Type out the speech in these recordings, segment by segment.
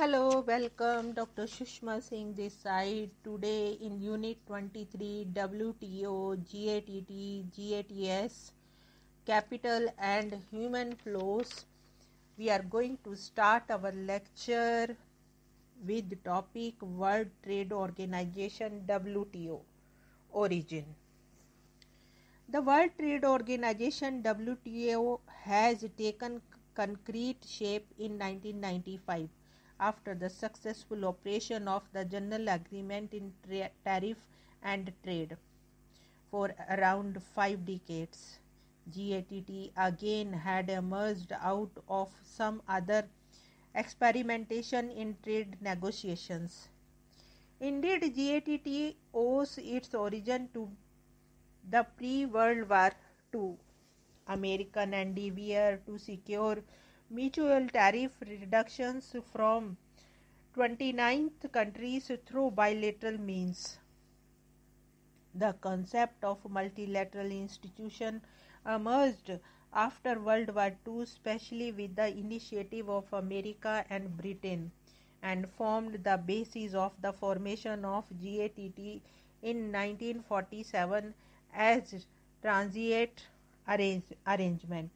Hello, welcome. Dr. Sushma Singh this side. Today in Unit 23 WTO, GATT, GATS, Capital and Human Flows, we are going to start our lecture with the topic World Trade Organization WTO origin. The World Trade Organization WTO has taken concrete shape in 1995 after the successful operation of the General Agreement in Tariff and Trade. For around 5 decades, GATT again had emerged out of some other experimentation in trade negotiations. Indeed, GATT owes its origin to the pre-World War II American endeavor to secure mutual tariff reductions from 29th countries through bilateral means. The concept of multilateral institution emerged after World War II, especially with the initiative of America and Britain, and formed the basis of the formation of GATT in 1947 as transient arrangement.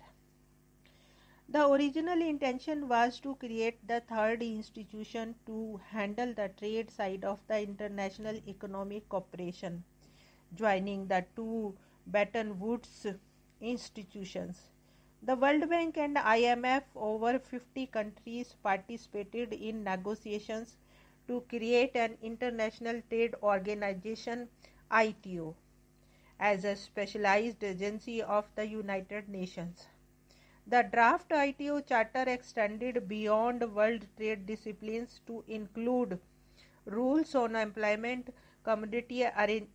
The original intention was to create the third institution to handle the trade side of the international economic cooperation, joining the two Bretton Woods institutions. The World Bank and IMF, over 50 countries participated in negotiations to create an international trade organization, ITO, as a specialized agency of the United Nations. The draft ITO charter extended beyond world trade disciplines to include rules on employment, commodity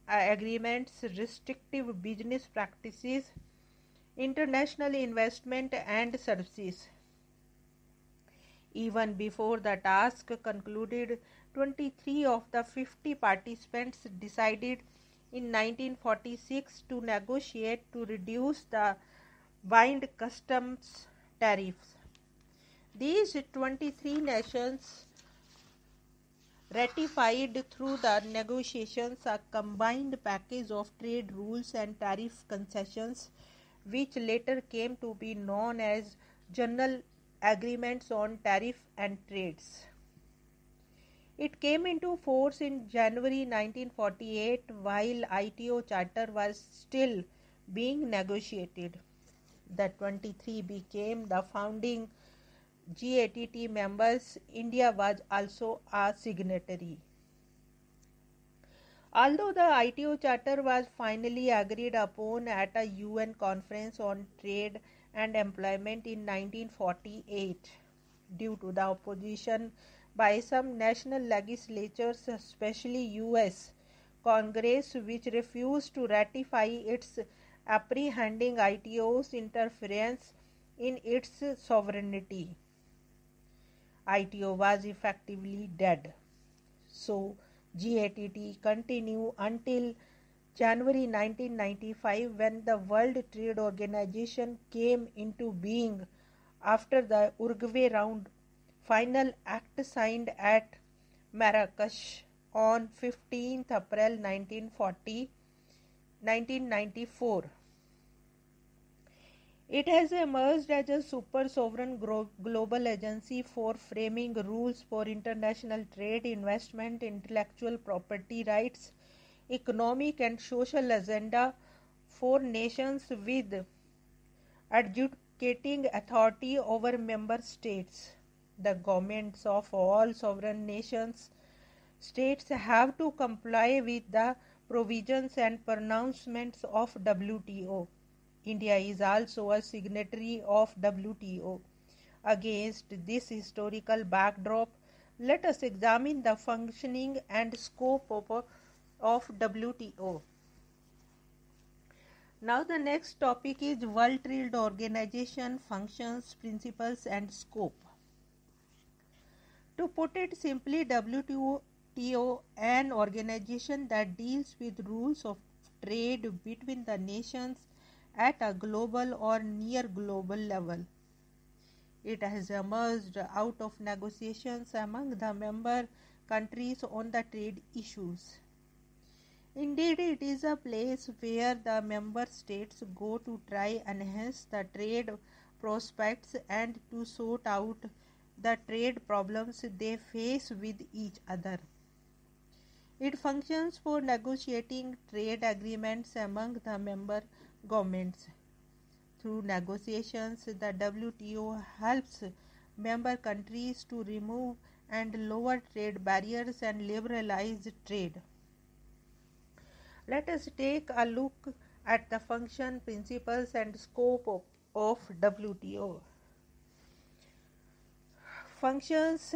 agreements, restrictive business practices, international investment and services. Even before the task concluded, 23 of the 50 participants decided in 1946 to negotiate to reduce the bind customs tariffs. These 23 nations ratified through the negotiations a combined package of trade rules and tariff concessions, which later came to be known as General Agreements on Tariff and Trades. It came into force in January 1948 while ITO charter was still being negotiated. The 23 became the founding GATT members. India was also a signatory. Although the ITO charter was finally agreed upon at a UN conference on trade and employment in 1948, due to the opposition by some national legislatures, especially US Congress, which refused to ratify its apprehending ITO's interference in its sovereignty, ITO was effectively dead. So, GATT continued until January 1995 when the World Trade Organization came into being after the Uruguay Round final act signed at Marrakesh on 15th April 1994. It has emerged as a super sovereign global agency for framing rules for international trade, investment, intellectual property rights, economic and social agenda for nations with adjudicating authority over member states. The governments of all sovereign states have to comply with the provisions and pronouncements of WTO. India is also a signatory of WTO. Against this historical backdrop, let us examine the functioning and scope of WTO. Now the next topic is World Trade Organization functions, principles and scope. To put it simply, WTO, an organization that deals with rules of trade between the nations at a global or near global level. It has emerged out of negotiations among the member countries on the trade issues. Indeed, it is a place where the member states go to try enhance the trade prospects and to sort out the trade problems they face with each other. It functions for negotiating trade agreements among the member governments. Through negotiations, the WTO helps member countries to remove and lower trade barriers and liberalize trade. Let us take a look at the function, principles, and scope of WTO. Functions.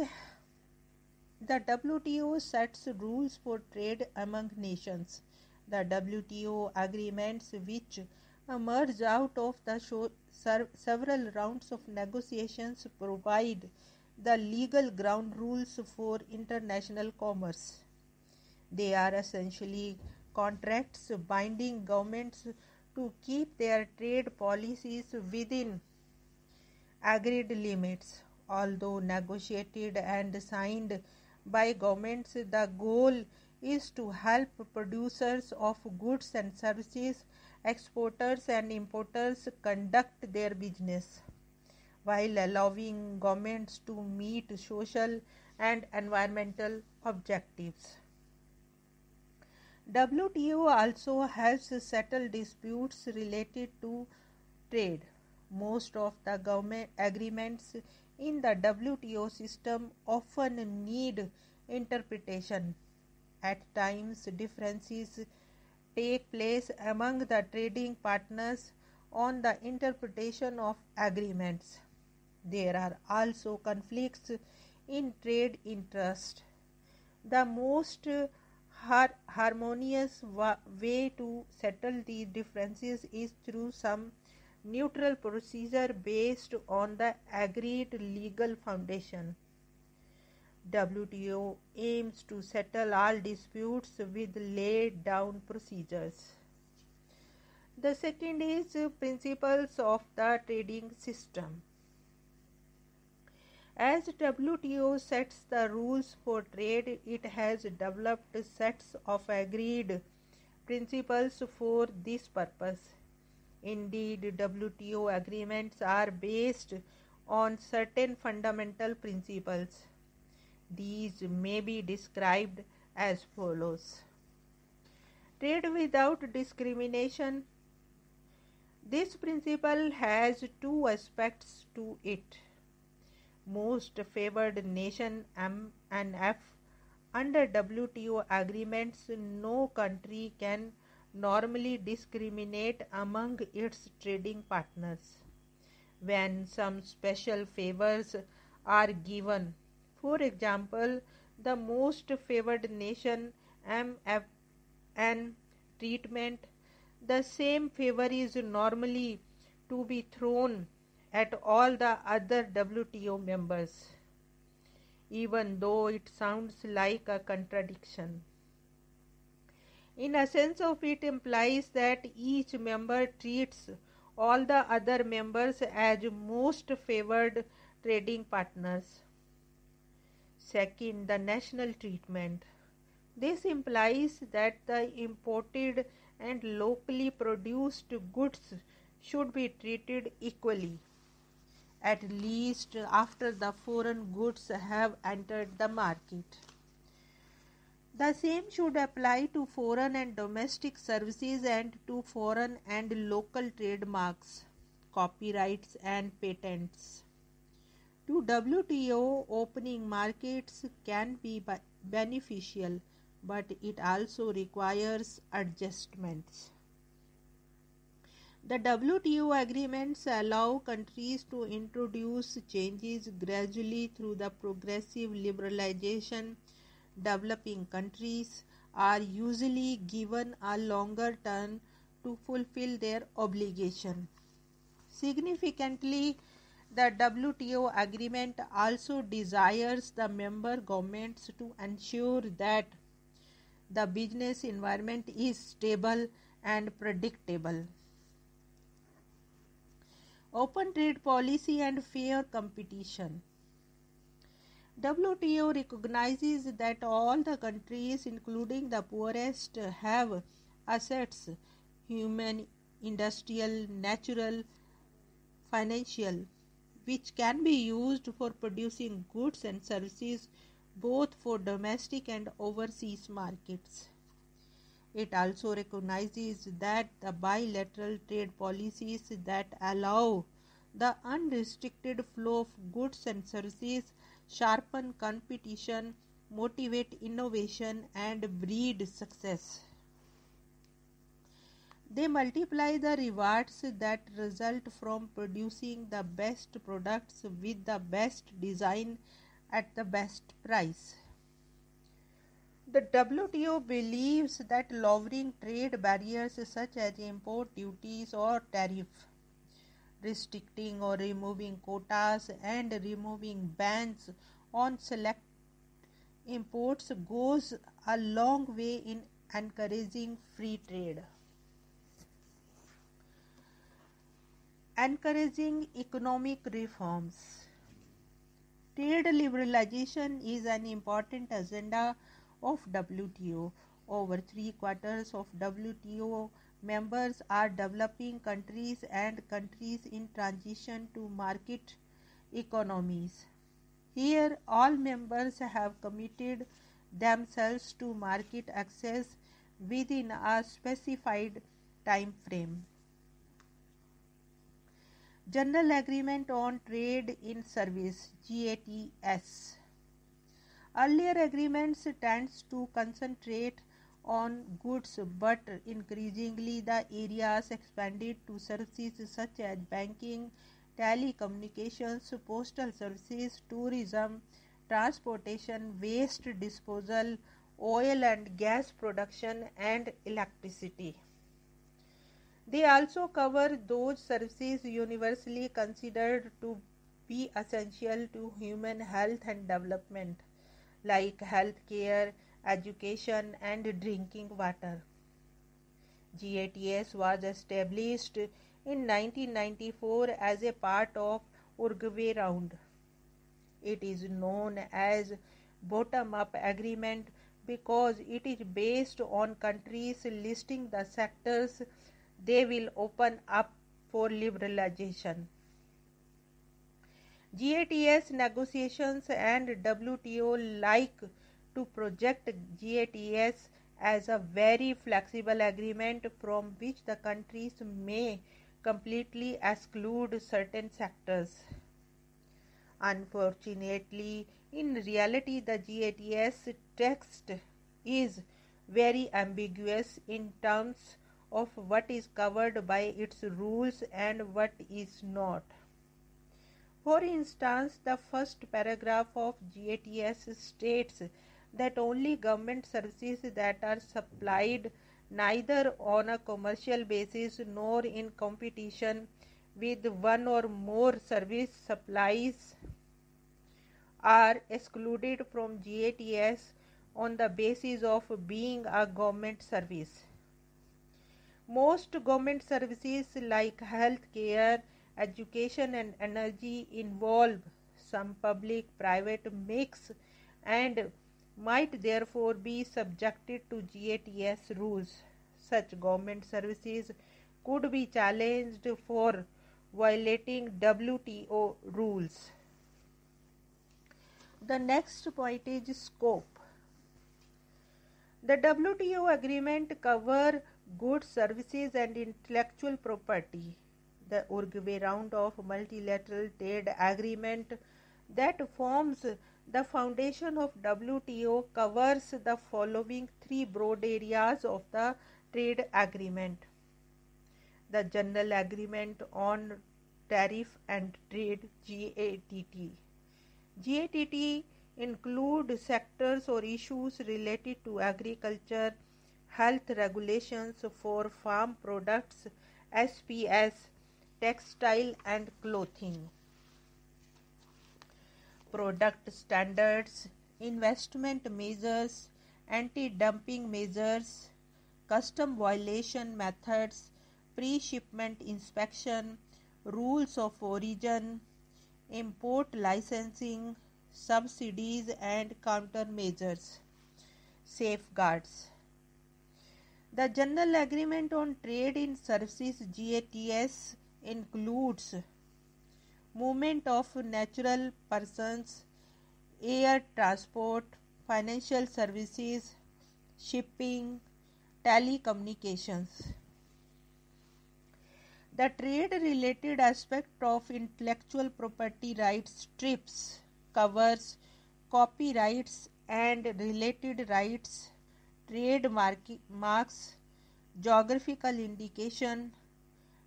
The WTO sets rules for trade among nations. The WTO agreements, which emerge out of the several rounds of negotiations, provide the legal ground rules for international commerce. They are essentially contracts binding governments to keep their trade policies within agreed limits. Although negotiated and signed by governments, the goal is to help producers of goods and services, exporters and importers conduct their business, while allowing governments to meet social and environmental objectives. WTO also helps settle disputes related to trade. Most of the government agreements in the WTO system often need interpretation. At times, differences take place among the trading partners on the interpretation of agreements. There are also conflicts in trade interest. The most harmonious way to settle these differences is through some neutral procedure based on the agreed legal foundation. WTO aims to settle all disputes with laid down procedures. The second is principles of the trading system. As WTO sets the rules for trade, it has developed sets of agreed principles for this purpose. Indeed, WTO agreements are based on certain fundamental principles. These may be described as follows. Trade without discrimination. This principle has two aspects to it. Most favored nation (MNF) under WTO agreements, no country can normally discriminate among its trading partners. When some special favors are given, for example, the most favored nation MFN treatment, the same favor is normally to be thrown at all the other WTO members, even though it sounds like a contradiction. In essence of it implies that each member treats all the other members as most favored trading partners. Second, the national treatment. This implies that the imported and locally produced goods should be treated equally, at least after the foreign goods have entered the market. The same should apply to foreign and domestic services and to foreign and local trademarks, copyrights and patents. To WTO, opening markets can be beneficial, but it also requires adjustments. The WTO agreements allow countries to introduce changes gradually through the progressive liberalization. Developing countries are usually given a longer term to fulfill their obligation. Significantly, the WTO agreement also desires the member governments to ensure that the business environment is stable and predictable. Open trade policy and fair competition. WTO recognizes that all the countries, including the poorest, have assets, human, industrial, natural, financial, which can be used for producing goods and services both for domestic and overseas markets. It also recognizes that the bilateral trade policies that allow the unrestricted flow of goods and services sharpen competition, motivate innovation, and breed success. They multiply the rewards that result from producing the best products with the best design at the best price. The WTO believes that lowering trade barriers such as import duties or tariff, restricting or removing quotas, and removing bans on select imports goes a long way in encouraging free trade. Encouraging economic reforms. Trade liberalization is an important agenda of WTO. Over 3/4 of WTO members are developing countries and countries in transition to market economies. Here, all members have committed themselves to market access within a specified time frame. General Agreement on Trade in Service (GATS). Earlier agreements tends to concentrate on goods, but increasingly the areas expanded to services such as banking, telecommunications, postal services, tourism, transportation, waste disposal, oil and gas production, and electricity. They also cover those services universally considered to be essential to human health and development, like health care, education, and drinking water. GATS was established in 1994 as a part of Uruguay Round. It is known as bottom-up agreement because it is based on countries listing the sectors they will open up for liberalization. GATS negotiations and WTO like to project GATS as a very flexible agreement from which the countries may completely exclude certain sectors. Unfortunately, in reality, the GATS text is very ambiguous in terms of what is covered by its rules and what is not. For instance, the first paragraph of GATS states that only government services that are supplied neither on a commercial basis nor in competition with one or more service supplies are excluded from GATS on the basis of being a government service. Most government services like health care, education, and energy involve some public-private mix and might therefore be subjected to GATS rules. Such government services could be challenged for violating WTO rules. The next point is scope. The WTO agreement covers goods, services, and intellectual property. The Uruguay Round of Multilateral Trade Agreement that forms the foundation of WTO covers the following three broad areas of the trade agreement. The General Agreement on Tariff and Trade (GATT). GATT include sectors or issues related to agriculture, health regulations for farm products, SPS, textile and clothing, product standards, investment measures, anti-dumping measures, custom violation methods, pre-shipment inspection, rules of origin, import licensing, subsidies and countermeasures, safeguards. The General Agreement on Trade in Services GATS includes movement of natural persons, air transport, financial services, shipping, telecommunications. The trade-related aspect of intellectual property rights TRIPS covers copyrights and related rights, trademarks, geographical indication,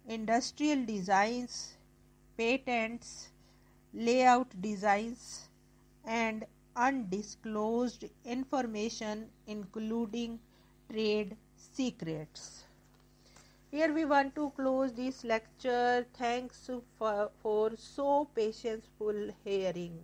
industrial designs, patents, layout designs, and undisclosed information including trade secrets. Here we want to close this lecture. Thanks for so patientful hearing.